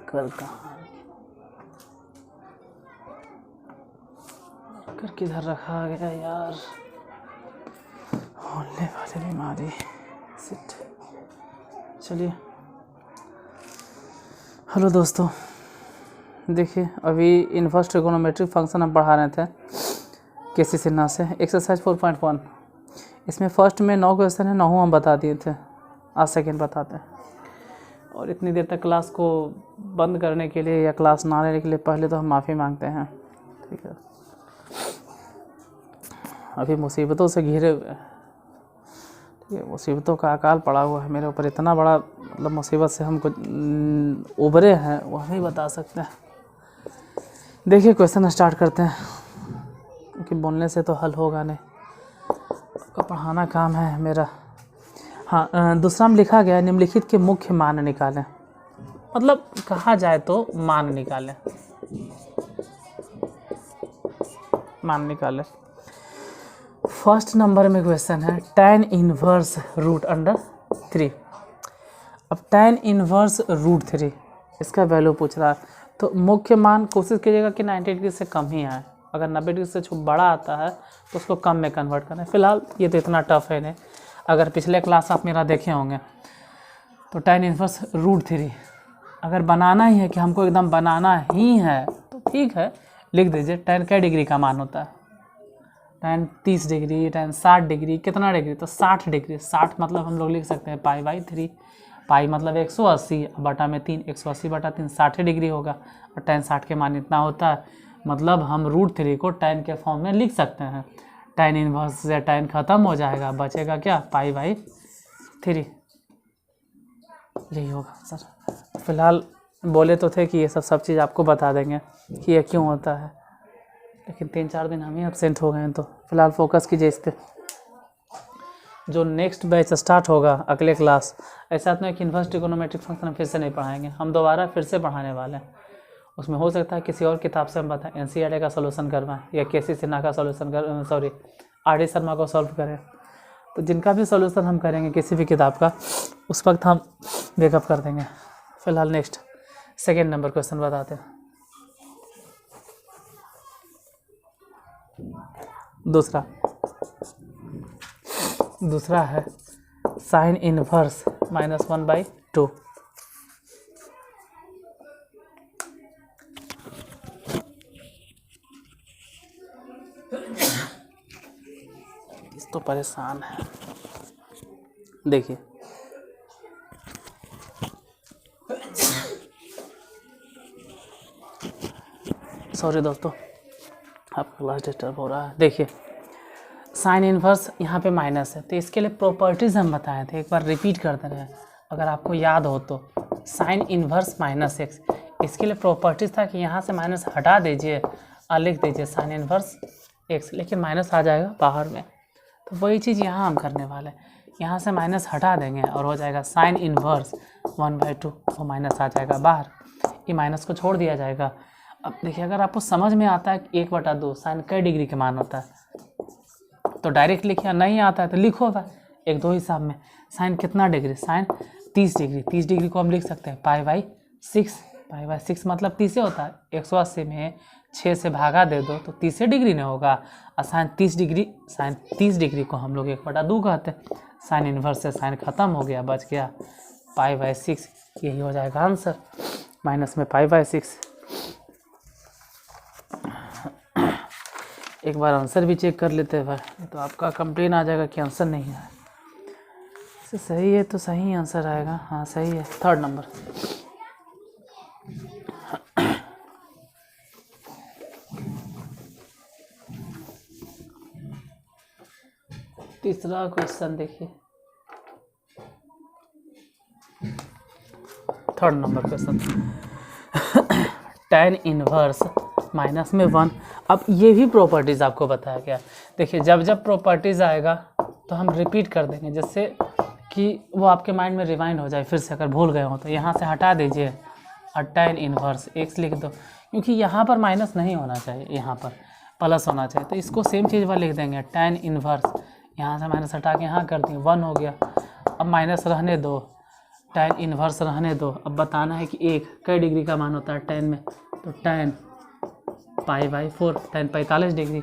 Marker कहाँ, marker किधर रखा गया यार, होने वाली बीमारी। सिट। चलिए, हेलो दोस्तों, देखिए अभी इनवर्स ट्रिगोनोमेट्रिक फंक्शन हम पढ़ा रहे थे केसी सिन्हा से, एक्सरसाइज 4.1। इसमें फर्स्ट में 9 क्वेश्चन है, 9 हम बता दिए थे, आज सेकेंड बताते हैं। और इतनी देर तक क्लास को बंद करने के लिए या क्लास ना लेने के लिए पहले तो हम माफ़ी मांगते हैं, ठीक है। अभी मुसीबतों से घिरे हुए हैं, ठीक है, मुसीबतों का अकाल पड़ा हुआ है मेरे ऊपर, इतना बड़ा मतलब मुसीबत से हमको उभरे हैं वो हम ही बता सकते हैं। देखिए क्वेश्चन स्टार्ट करते हैं, क्योंकि बोलने से तो हल होगा नहीं, आपका पढ़ाना काम है मेरा। हाँ, दूसरा में लिखा गया निम्नलिखित के मुख्य मान निकालें, मतलब कहा जाए तो मान निकालें, मान निकालें। फर्स्ट नंबर में क्वेश्चन है tan इनवर्स √3। अब tan इनवर्स √3 इसका वैल्यू पूछ रहा है, तो मुख्य मान कोशिश कीजिएगा कि 90 डिग्री से कम ही आए। अगर 90 डिग्री से बड़ा आता है तो उसको कम में कन्वर्ट करना है। फिलहाल ये तो इतना टफ है नहीं, अगर पिछले क्लास आप मेरा देखे होंगे तो tan इनवर्स √3 अगर बनाना ही है कि हमको एकदम बनाना ही है तो ठीक है, लिख दीजिए tan क्या डिग्री का मान होता है, tan 30 डिग्री, tan 60 डिग्री, कितना डिग्री तो 60 डिग्री। 60 मतलब हम लोग लिख सकते हैं π/3, पाई मतलब 180 बटा में 3, 180 बटा 3 60 डिग्री होगा, और tan 60 के मान इतना होता है, मतलब हम √3 को tan के फॉर्म में लिख सकते हैं। tan इनवर्स से tan ख़त्म हो जाएगा, बचेगा क्या π/3, यही होगा सर। फिलहाल बोले तो थे कि ये सब चीज़ आपको बता देंगे कि ये क्यों होता है, लेकिन 3-4 दिन हम ही एब्सेंट हो गए हैं, तो फिलहाल फोकस कीजिए इस पर। जो नेक्स्ट बैच स्टार्ट होगा अगले क्लास, ऐसा तो है कि इनवर्स ट्रिगोनोमेट्रिक फंक्शन फिर से नहीं पढ़ाएंगे, हम दोबारा फिर से पढ़ाने वाले हैं। उसमें हो सकता है किसी और किताब से हम बताएं, NCERT का सोल्यूशन करवाएं या केसी सिन्हा का सोल्यूशन RD शर्मा को सॉल्व करें। तो जिनका भी सोल्यूशन हम करेंगे किसी भी किताब का, उस वक्त हम बेकअप कर देंगे। फिलहाल नेक्स्ट सेकेंड नंबर क्वेश्चन बताते हैं। दूसरा है साइन इनवर्स -1/2। इस तो परेशान है, देखिए सॉरी दोस्तों, आपका क्लास डिस्टर्ब हो रहा है। देखिए साइन इनवर्स यहाँ पे माइनस है, तो इसके लिए प्रॉपर्टीज़ हम बताए थे, एक बार रिपीट कर दे रहे हैं अगर आपको याद हो तो। साइन इनवर्स -x, इसके लिए प्रॉपर्टीज़ था कि यहाँ से माइनस हटा दीजिए और लिख दीजिए साइन इनवर्स x, लेकिन माइनस आ जाएगा बाहर में, तो वही चीज़ यहाँ हम करने वाले हैं। यहाँ से माइनस हटा देंगे और हो जाएगा साइन इनवर्स 1/2, वो माइनस आ जाएगा बाहर, ये माइनस को छोड़ दिया जाएगा। अब देखिए अगर आपको समझ में आता है 1/2 साइन कई डिग्री के मान होता है तो डायरेक्ट लिखिए, नहीं आता है तो लिखो भाई 1-2 हिसाब में। साइन कितना डिग्री, साइन 30 डिग्री, 30 डिग्री को हम लिख सकते हैं π/6, π/6 मतलब 30 होता है, 180 में 6 से भागा दे दो तो 30 डिग्री नहीं होगा, और साइन 30 डिग्री को हम लोग 1/2 कहते हैं। साइन इनवर्स से साइन ख़त्म हो गया, बच गया π/6, यही हो जाएगा आंसर, माइनस में π/6। एक बार आंसर भी चेक कर लेते हैं भाई, तो आपका कंप्लेन आ जाएगा कि आंसर नहीं है। से सही है तो सही आंसर आएगा, हाँ सही है। थर्ड नंबर, तीसरा क्वेश्चन देखिए, third number question tan inverse -1। अब ये भी प्रॉपर्टीज़ आपको बताया गया। देखिए जब जब प्रॉपर्टीज़ आएगा तो हम रिपीट कर देंगे, जिससे कि वो आपके माइंड में रिवाइंड हो जाए फिर से, अगर भूल गए हो तो यहाँ से हटा दीजिए और tan इनवर्स x लिख दो, क्योंकि यहाँ पर माइनस नहीं होना चाहिए, यहाँ पर प्लस होना चाहिए, तो इसको सेम चीज़ पर लिख देंगे tan इनवर्स, यहाँ से माइनस हटा के यहाँ कर दिए 1 हो गया। अब माइनस रहने दो, tan इन्वर्स रहने दो। अब बताना है कि एक कई डिग्री का मान होता है tan में, तो tan π/4 tan 45 degree.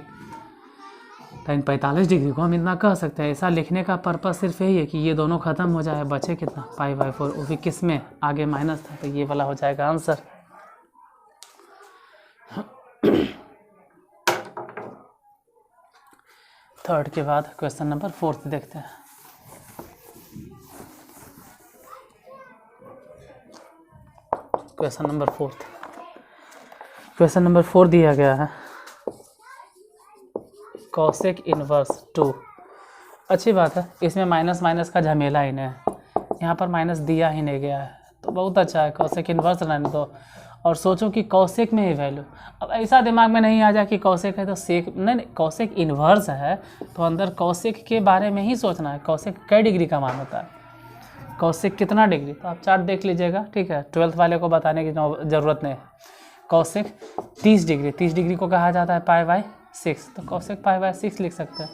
tan 45 degree को हम इतना कह सकते हैं। ऐसा लिखने का पर्पस सिर्फ यही है कि ये दोनों ख़त्म हो जाए, बचे कितना π/4, वो भी किस में, आगे माइनस था, तो ये वाला हो जाएगा आंसर। थर्ड के बाद क्वेश्चन नंबर 4 देखते हैं। क्वेश्चन नंबर 4 दिया गया है कॉसेक इनवर्स 2। अच्छी बात है, इसमें माइनस माइनस का झमेला ही नहीं है, यहाँ पर माइनस दिया ही नहीं गया है, तो बहुत अच्छा है। कॉसेक इनवर्स रहने दो और सोचो कि कॉसेक में ही वैल्यू। अब ऐसा दिमाग में नहीं आ जाए कि कॉसेक है तो सेक, नहीं, कॉसेक इनवर्स है तो अंदर कॉसेक के बारे में ही सोचना है। कॉसेक कई डिग्री का मान होता है, कॉसेक कितना डिग्री, तो आप चार्ट देख लीजिएगा, ठीक है। 12th वाले को बताने की ज़रूरत नहीं है। कॉसेक 30 डिग्री, 30 डिग्री को कहा जाता है π/6, तो कॉसेक π/6 लिख सकते हैं,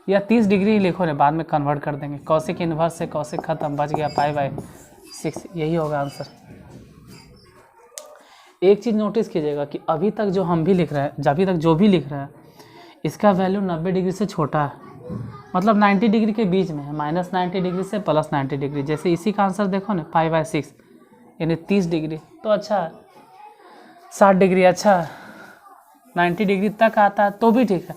या 30 डिग्री ही लिखो, ने बाद में कन्वर्ट कर देंगे। कॉसेक इनवर्स से कॉसेक खत्म, बच गया π/6, यही होगा आंसर। एक चीज़ नोटिस कीजिएगा कि अभी तक जो हम भी लिख रहे हैं, अभी तक जो भी लिख रहे हैं, इसका वैल्यू 90 डिग्री से छोटा है, मतलब 90 डिग्री के बीच में है, -90 डिग्री से +90 डिग्री। जैसे इसी का आंसर देखो ना, π/6 यानी 30 डिग्री, तो अच्छा है। 60 डिग्री अच्छा है, 90 डिग्री तक आता है तो भी ठीक है,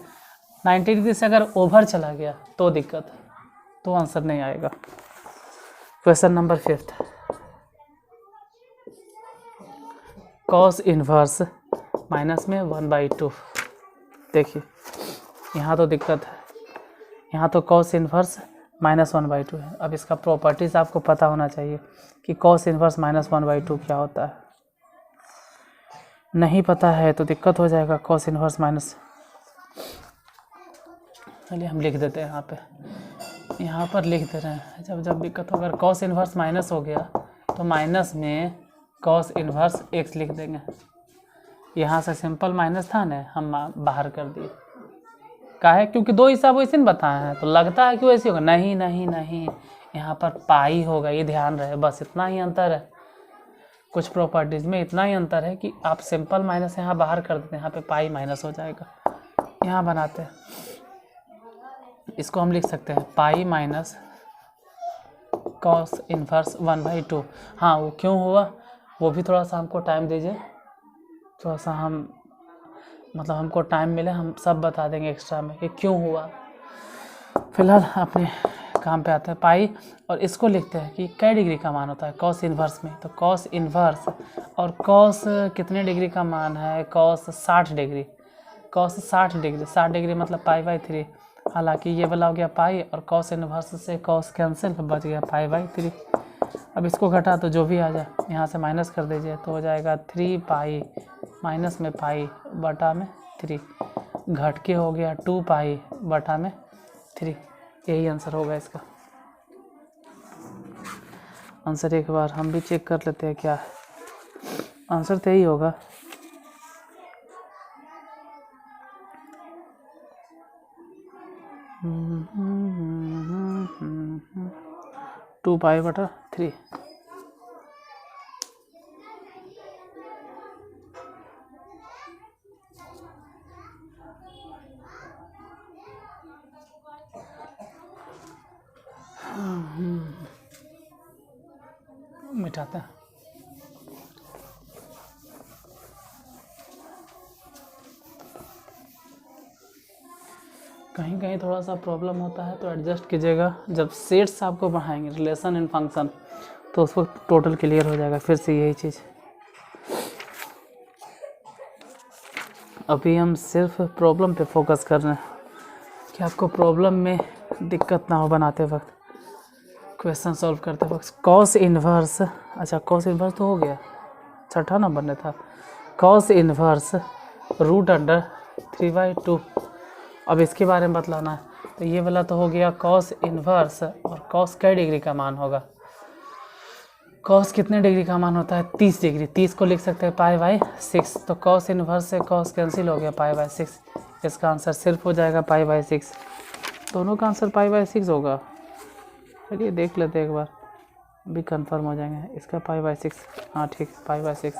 90 डिग्री से अगर ओवर चला गया तो दिक्कत है, तो आंसर नहीं आएगा। Question number 5, cos inverse minus में 1/2। देखिए यहाँ तो दिक्कत है, यहाँ तो कॉस इनवर्स -1/2 है। अब इसका प्रॉपर्टीज़ आपको पता होना चाहिए कि कॉस इनवर्स -1/2 क्या होता है। नहीं पता है तो दिक्कत हो जाएगा। कॉस इनवर्स माइनस, चलिए हम लिख देते हैं यहाँ पर लिख दे रहे हैं। जब दिक्कत हो, अगर कॉस इनवर्स माइनस हो गया तो माइनस में कॉस इनवर्स x लिख देंगे। यहाँ से सिंपल माइनस था ना, हम बाहर कर दिए। काहे? क्योंकि दो हिसाब वैसे नहीं बताए हैं, तो लगता है कि वैसे होगा। नहीं नहीं नहीं, यहाँ पर पाई होगा, ये ध्यान रहे, बस इतना ही अंतर है। कुछ प्रॉपर्टीज़ में इतना ही अंतर है कि आप सिंपल माइनस यहाँ बाहर कर देते हैं, यहाँ पे पाई माइनस हो जाएगा। यहाँ बनाते हैं, इसको हम लिख सकते हैं पाई माइनस कॉस इनवर्स 1/2। हाँ, वो क्यों हुआ वो भी थोड़ा सा हमको टाइम दीजिए, थोड़ा सा मतलब हमको टाइम मिले, हम सब बता देंगे एक्स्ट्रा में कि क्यों हुआ। फिलहाल अपने काम पे आते हैं। पाई और इसको लिखते हैं कि कई डिग्री का मान होता है कॉस इनवर्स में, तो कॉस इनवर्स और कॉस कितने डिग्री का मान है, cos 60 degree. Cos 60 degree, 60 degree मतलब π/3। हालांकि ये वाला हो गया पाई और कॉस इनवर्स से कॉस कैंसिल, बच गया π/3। अब इसको घटा तो जो भी आ जाए, यहाँ से माइनस कर दीजिए तो हो जाएगा 3 पाई माइनस में पाई बटा में 3, घट के हो गया 2 पाई बटा में 3। यही आंसर होगा इसका। आंसर एक बार हम भी चेक कर लेते हैं क्या है। आंसर तो यही होगा। टू पाई बटा 3। मिटाते हैं। कहीं कहीं थोड़ा सा प्रॉब्लम होता है तो एडजस्ट कीजिएगा। जब सेट्स आपको पढ़ाएंगे रिलेशन एंड फंक्शन, तो उस वक्त टोटल क्लियर हो जाएगा फिर से यही चीज़। अभी हम सिर्फ प्रॉब्लम पे फोकस कर रहे हैं कि आपको प्रॉब्लम में दिक्कत ना हो बनाते वक्त, क्वेश्चन सॉल्व करते वक्त। कॉस इनवर्स, अच्छा कॉस इनवर्स तो हो गया, छठा नंबर में था। Cos inverse √3/2। अब इसके बारे में बतलाना है, तो ये वाला तो हो गया कॉस इनवर्स, और कॉस कई डिग्री का मान होगा। कॉस कितने डिग्री का मान होता है, 30 डिग्री। 30 को लिख सकते हैं π/6, तो कॉस इनवर्स से कॉस कैंसिल हो गया π/6। इसका आंसर सिर्फ हो जाएगा π/6। दोनों का आंसर π/6 होगा। चलिए देख लेते हैं एक बार। भी कंफर्म हो जाएंगे। इसका π/6, हाँ ठीक है, π/6।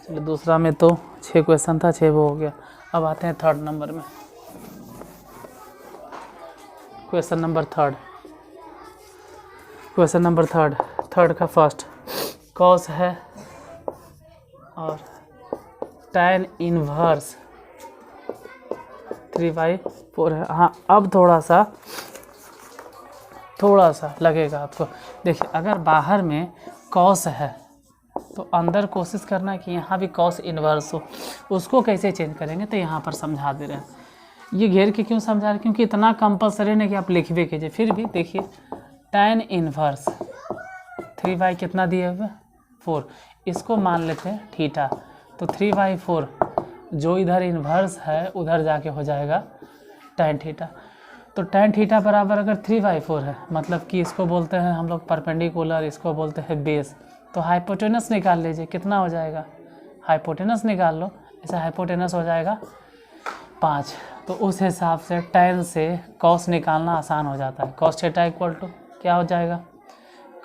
चलिए दूसरा में तो 6 क्वेश्चन था, 6 वो हो गया। अब आते हैं थर्ड नंबर में। क्वेश्चन नंबर थर्ड का फर्स्ट कॉस है और tan इनवर्स 3/4 है। हाँ अब थोड़ा सा लगेगा आपको। देखिए अगर बाहर में कॉस है तो अंदर कोशिश करना है कि यहाँ भी कॉस इन्वर्स हो। उसको कैसे चेंज करेंगे तो यहाँ पर समझा दे रहे हैं। ये घेर के क्यों समझा रहे हैं, क्योंकि इतना कंपलसरी नहीं कि आप लिख भी कीजिए, फिर भी देखिए tan इन्वर्स 3/, कितना दिए हुए 4, इसको मान लेते हैं थीटा। तो 3/4 जो इधर इन्वर्स है उधर जाके हो जाएगा tan थीटा। तो tan थीटा बराबर अगर 3/4 है, मतलब कि इसको बोलते हैं हम लोग परपेंडिकुलर, इसको बोलते हैं बेस। तो हाइपोटेनस निकाल लीजिए, कितना हो जाएगा, हाइपोटेनस निकाल लो। ऐसा हाइपोटेनस हो जाएगा 5। तो उस हिसाब से tan से cos निकालना आसान हो जाता है। cos थीटा इक्वल टू क्या हो जाएगा,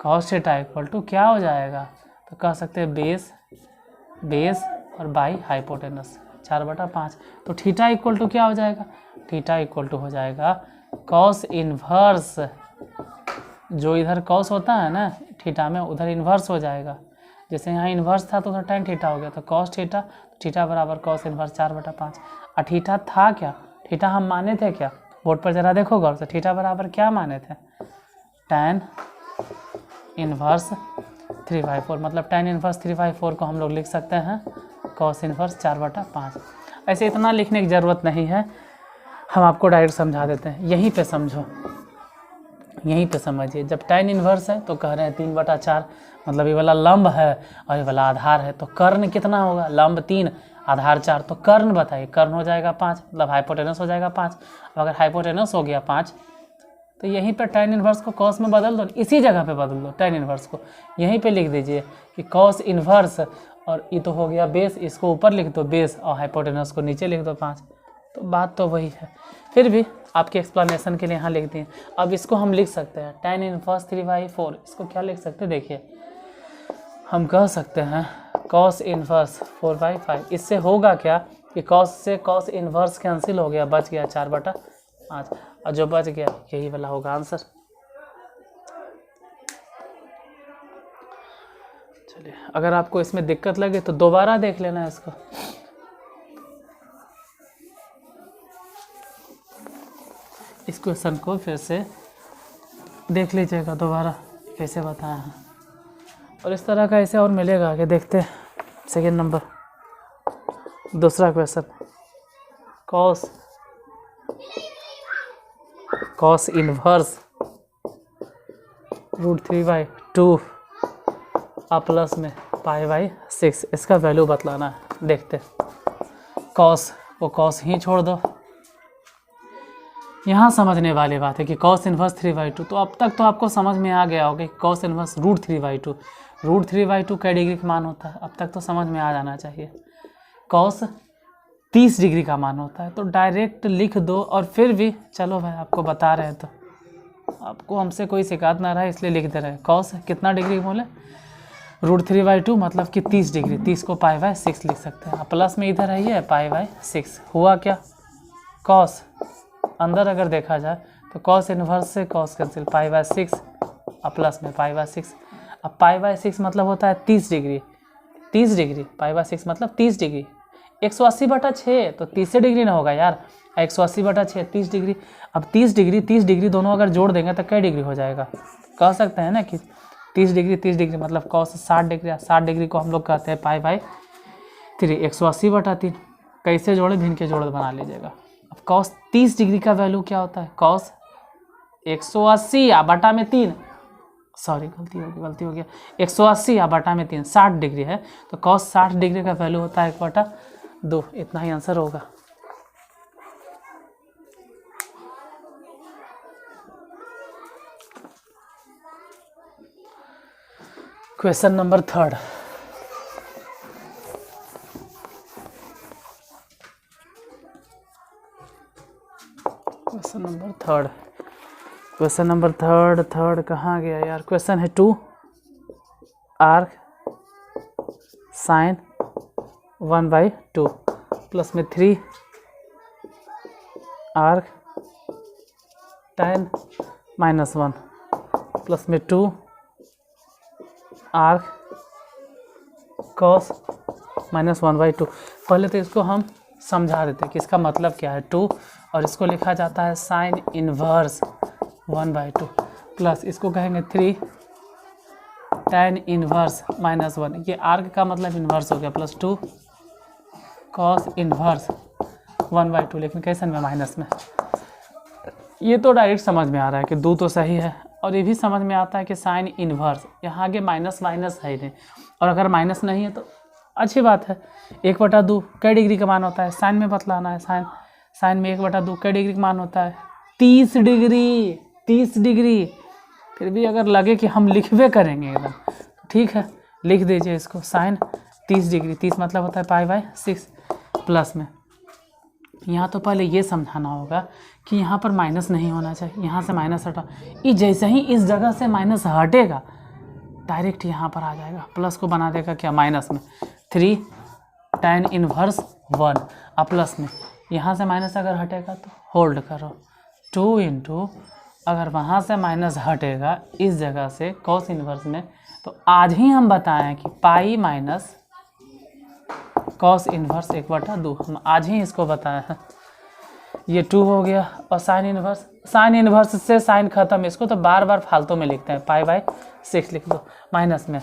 cos थीटा इक्वल टू क्या हो जाएगा, तो कह सकते हैं बेस और बाई हाइपोटेनस 4/5। तो थीटा इक्वल टू क्या हो जाएगा, थीटा इक्वल टू हो जाएगा cos इन्वर्स, जो इधर cos होता है ना थीटा में, उधर इन्वर्स हो जाएगा। जैसे यहाँ इन्वर्स था तो उधर tan थीटा हो गया, तो cos थीटा, थीटा बराबर cos इन्वर्स 4/5। और थीटा था क्या, थीटा हम माने थे क्या, बोर्ड पर जरा देखो गौर से, थीटा बराबर क्या माने थे, tan इन्वर्स 3/4। मतलब tan इन्वर्स 3/4 को हम लोग लिख सकते हैं cos इन्वर्स 4/5। ऐसे इतना लिखने की ज़रूरत नहीं है, हम आपको डायरेक्ट समझा देते हैं। यहीं पे समझो, यहीं पे समझिए। जब tan इन्वर्स है तो कह रहे हैं 3/4, मतलब ये वाला लंब है और ये वाला आधार है, तो कर्ण कितना होगा, लंब 3 आधार 4, तो कर्ण बताइए, कर्ण हो जाएगा 5, मतलब हाइपोटेनस हो जाएगा 5। अब अगर हाइपोटेनस हो गया 5 तो यहीं पर tan इन्वर्स को cos में बदल दो, इसी जगह पे बदल दो, tan इन्वर्स को यहीं पे लिख दीजिए कि cos इन्वर्स, और ये तो हो गया बेस, इसको ऊपर लिख दो बेस और हाइपोटेनस को नीचे लिख दो 5। तो बात तो वही है, फिर भी आपके एक्सप्लेनेशन के लिए यहाँ लिख दिए। अब इसको हम लिख सकते हैं tan इन्वर्स 3/4, इसको क्या लिख सकते हैं, देखिए हम कह सकते हैं cos इन्वर्स 4/5। इससे होगा क्या कि cos से cos इन्वर्स कैंसिल हो गया, बच गया 4/5, और जो बच गया यही वाला होगा आंसर। चलिए अगर आपको इसमें दिक्कत लगे तो दोबारा देख लेना इसको। इस क्वेश्चन को फिर से देख लीजिएगा दोबारा कैसे बताया है, और इस तरह का ऐसे और मिलेगा आगे, देखते हैं। सेकेंड नंबर दूसरा क्वेश्चन, cos इन्वर्स √3/2 प्लस में π/6, इसका वैल्यू बतलाना है। देखते cos को cos ही छोड़ दो। यहाँ समझने वाली बात है कि cos इन्वर्स 3/2, तो अब तक तो आपको समझ में आ गया होगा कि cos इन्वर्स √3/2 क्या डिग्री का मान होता है, अब तक तो समझ में आ जाना चाहिए। cos 30 डिग्री का मान होता है, तो डायरेक्ट लिख दो। और फिर भी चलो भाई आपको बता रहे हैं तो आपको हमसे कोई शिकायत ना रहा है, इसलिए लिख दे रहे हैं। cos कितना डिग्री बोले, √3/2 मतलब कि 30 डिग्री, 30 को π/6 लिख सकते हैं। प्लस में इधर है ये π/6, हुआ क्या, cos अंदर अगर देखा जाए तो cos इन्वर्स से cos कैंसिल, π/6 प्लस में π/6। अब π/6 मतलब होता है 30 डिग्री, π/6 मतलब 30 डिग्री, 180/6 तो 30 डिग्री ना होगा यार, 180/6 30 डिग्री। अब 30 डिग्री दोनों अगर जोड़ देंगे तो कई डिग्री हो जाएगा, कह सकते हैं ना कि 30 डिग्री मतलब cos 60 डिग्री, 60 डिग्री को हम लोग कहते हैं π/3, 180/3। कैसे जोड़े, भिन्न के जोड़ बना लीजिएगा। अब cos 30 डिग्री का वैल्यू क्या होता है, cos 180/3, सॉरी गलती हो गया 180/3 60 डिग्री है, तो cos 60 डिग्री का वैल्यू होता है 1/2, इतना ही आंसर होगा। Question number third, question number third कहाँ गया यार। क्वेश्चन है 2 आर्क साइन 1/2 प्लस में 3 आर्क tan -1 प्लस में 2 आर्क cos -1/2। पहले तो इसको हम समझा देते हैं कि इसका मतलब क्या है 2, और इसको लिखा जाता है साइन इन्वर्स 1/2 प्लस इसको कहेंगे 3 tan इन्वर्स -1, ये आर्क का मतलब इन्वर्स हो गया, प्लस 2 cos इन्वर्स 1/2, लेकिन कैसे में माइनस में। ये तो डायरेक्ट समझ में आ रहा है कि 2 तो सही है, और ये भी समझ में आता है कि साइन इन्वर्स यहाँ आगे माइनस माइनस है ही नहीं, और अगर माइनस नहीं है तो अच्छी बात है। 1/2 कई डिग्री का मान होता है, साइन में बतलाना है। साइन में 1/2 कई डिग्री का मान होता है 30 डिग्री। फिर भी अगर लगे कि हम लिखवे करेंगे एकदम, ठीक है लिख दीजिए इसको, साइन 30 डिग्री, 30 मतलब होता है π/6 प्लस में। यहाँ तो पहले ये समझाना होगा कि यहाँ पर माइनस नहीं होना चाहिए, यहाँ से माइनस हटा, ये जैसे ही इस जगह से माइनस हटेगा डायरेक्ट यहाँ पर आ जाएगा, प्लस को बना देगा क्या माइनस में 3 tan इन्वर्स 1, अब प्लस में यहाँ से माइनस अगर हटेगा तो होल्ड करो 2 इंटू, अगर वहाँ से माइनस हटेगा इस जगह से cos इन्वर्स में, तो आज ही हम बताएं कि पाई माइनस cos इन्वर्स 1/2, हम आज ही इसको बताए हैं। ये 2 हो गया, और साइन इन्वर्स से साइन खत्म, इसको तो बार बार फालतू में लिखते हैं, π/6 लिख दो, माइनस में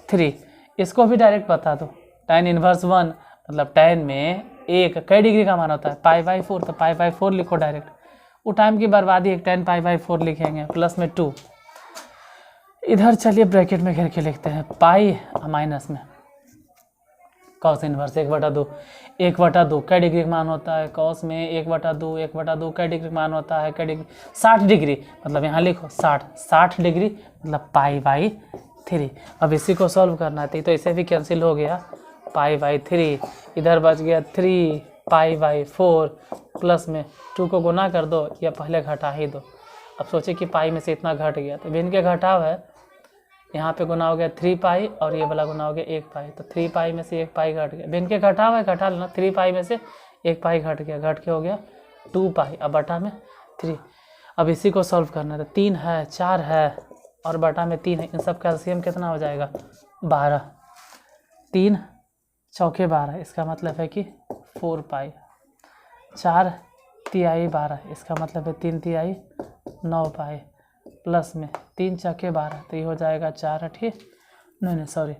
3, इसको भी डायरेक्ट बता दो tan इन्वर्स 1 मतलब tan में 1 कई डिग्री का मान होता है π/4, तो π/4 लिखो डायरेक्ट, वो टाइम की बर्बादी, एक tan π/4 लिखेंगे, प्लस में 2, इधर चलिए ब्रैकेट में घेर के लिखते हैं पाई माइनस में cos इन्वर्स 1/2 कई डिग्री का मान होता है, cos में 1/2 कई डिग्री का मान होता है, कई डिग्री 60 डिग्री, मतलब यहाँ लिखो 60 डिग्री मतलब π/3। अब इसी को सॉल्व करना थी, तो इसे भी कैंसिल हो गया π/3, इधर बच गया 3 π/4 प्लस में 2 को गुना कर दो या पहले घटा ही दो। अब सोचे कि पाई में से इतना घट गया, तो भिन्न के घटाव है, यहाँ पे गुना हो गया 3 पाई और ये वाला गुना हो गया 1 पाई, तो 3 पाई में से 1 पाई घट गया, भिन्न के घटाव है, घटा लेना, 3 पाई में से 1 पाई घट गया, घट के हो गया 2 पाई, अब बटा में 3। अब इसी को सॉल्व करना है, तो 3 है 4 है और बटा में 3 है, इन सब का एलसीएम कितना हो जाएगा 12, 3 चौके 12, इसका मतलब है कि 4 पाई, 4 तिहाई 12, इसका मतलब है 3 तिहाई 9 पाई, प्लस में 3 चौके 12, तो ये हो जाएगा 4 8 नहीं सॉरी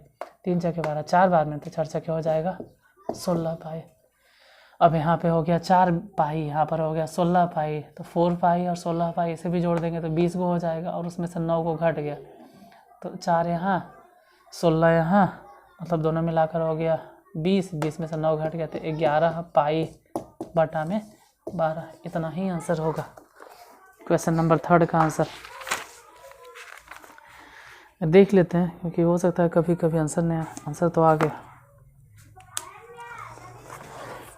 3 चौके 12, 4 बार में तो 4 चौके हो जाएगा 16 पाई। अब यहाँ पे हो गया 4 पाई, यहाँ पर हो गया 16 पाई, तो 4 पाई और 16 पाई इसे भी जोड़ देंगे तो 20 को हो जाएगा, और उसमें से 9 को घट गया, तो 4 यहाँ 16 यहाँ, मतलब दोनों मिलाकर हो गया 20 में से 9 घट गया, तो 11 पाई बटा में 12, इतना ही आंसर होगा क्वेश्चन नंबर 3 का आंसर। देख लेते हैं, क्योंकि हो सकता है कभी कभी आंसर तो आ गया।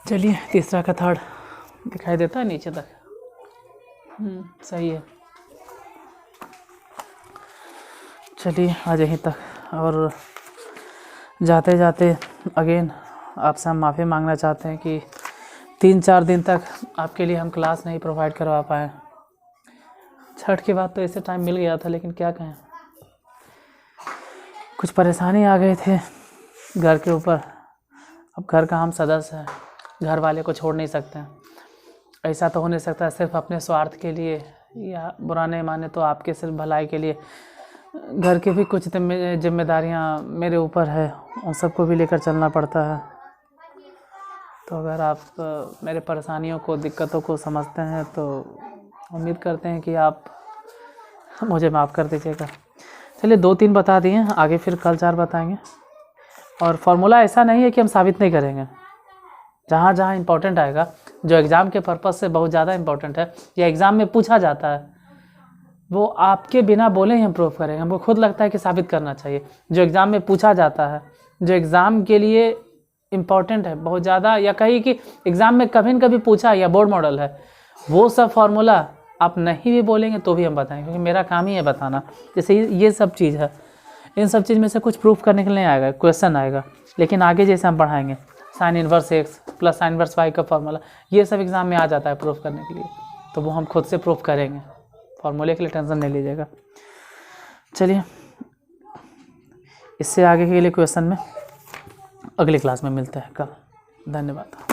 चलिए तीसरा का 3 दिखाई देता है नीचे तक, सही है। चलिए आज यहीं तक, और जाते जाते अगेन आपसे हम माफ़ी मांगना चाहते हैं कि 3-4 दिन तक आपके लिए हम क्लास नहीं प्रोवाइड करवा पाए। छठ के बाद तो ऐसे टाइम मिल गया था, लेकिन क्या कहें, कुछ परेशानी आ गए थे घर के ऊपर। अब घर का हम सदस्य हैं, घर वाले को छोड़ नहीं सकते हैं, ऐसा तो हो नहीं सकता सिर्फ अपने स्वार्थ के लिए, या बुरा नहीं माने तो आपके सिर्फ भलाई के लिए। घर के भी कुछ जिम्मेदारियां मेरे ऊपर है, उन सबको भी लेकर चलना पड़ता है। तो अगर आप मेरे परेशानियों को, दिक्कतों को समझते हैं तो उम्मीद करते हैं कि आप मुझे माफ़ कर दीजिएगा। चलिए 2-3 बता दिए, आगे फिर कल 4 बताएंगे। और फार्मूला ऐसा नहीं है कि हम साबित नहीं करेंगे, जहाँ जहाँ इम्पोर्टेंट आएगा, जो एग्ज़ाम के पर्पज़ से बहुत ज़्यादा इम्पोर्टेंट है या एग्ज़ाम में पूछा जाता है, वो आपके बिना बोले ही हम प्रूफ करेंगे। हमको खुद लगता है कि साबित करना चाहिए। जो एग्ज़ाम में पूछा जाता है, जो एग्ज़ाम के लिए इम्पोर्टेंट है बहुत ज़्यादा, या कहीं कि एग्ज़ाम में कभी न कभी पूछा या बोर्ड मॉडल है, वो सब फार्मूला आप नहीं भी बोलेंगे तो भी हम बताएंगे, क्योंकि मेरा काम ही है बताना। जैसे ये सब चीज़ है, इन सब चीज़ में से कुछ प्रूफ करने के लिए आएगा, क्वेश्चन आएगा, लेकिन आगे जैसे हम पढ़ाएंगे sine inverse X plus sine inverse Y का फार्मूला, ये सब एग्जाम में आ जाता है प्रूफ करने के लिए, तो वो हम खुद से प्रूफ करेंगे, फार्मूले के लिए टेंशन नहीं लीजिएगा। चलिए, इससे आगे के लिए क्वेश्चन में अगली क्लास में मिलते हैं कल। धन्यवाद।